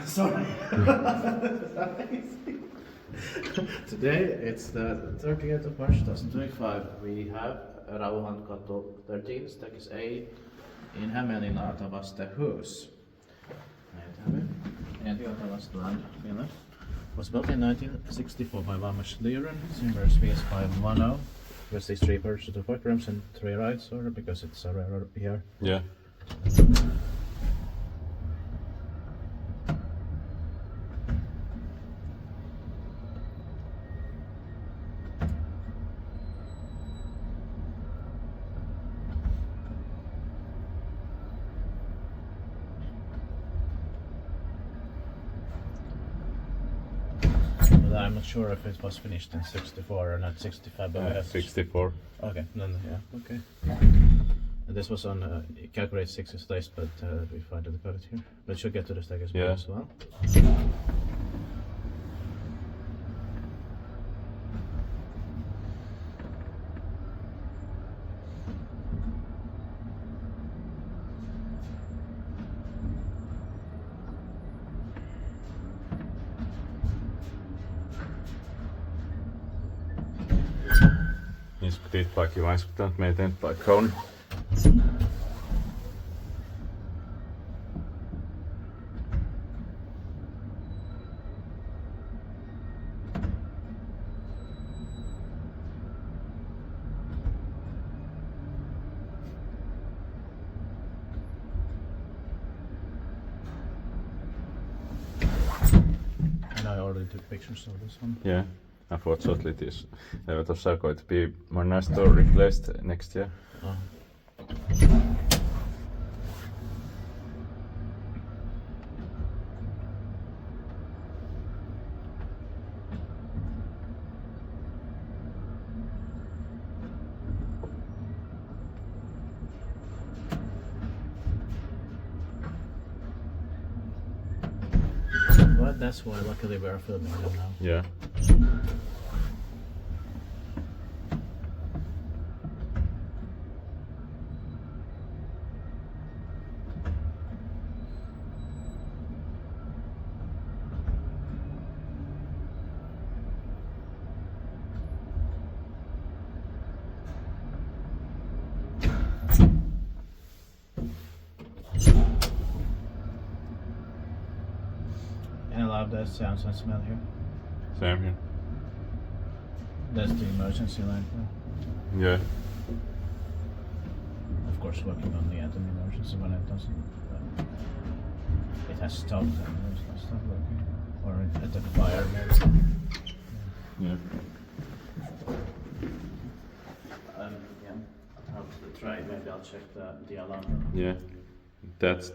Sorry. Today it's the 30th of March 2025. We have Rauhankatu 13, Stakes A in Hämeenlinna hus. And the land, Finland. Was built in 1964 by ValmetSchlieren, Timber Space 510. With these 3 perches, 2 rooms and 3 rides, or because it's a rare here. Yeah. But I'm not sure if it was finished in 64 or not 65, but 64. Okay, then yeah, okay. And this was on calculate 6 days, but we find it got it here. But it should get to the stack as well. Inspekteert paikki vai inspekteert meidän paikka on. And I already took pictures of this one. Yeah. Unfortunately, this elevators are going to be modernized or replaced next year. Oh. But that's why luckily we are filming them now. Yeah. And a lot of that sounds and smell here. Same here. That's the emergency line. Yeah. Of course, working on the anti-emergency when it doesn't. It has stopped and there's no stuff working. Or at the fire maybe. Yeah. Yeah. I'll try. Maybe I'll check the alarm. Yeah. That's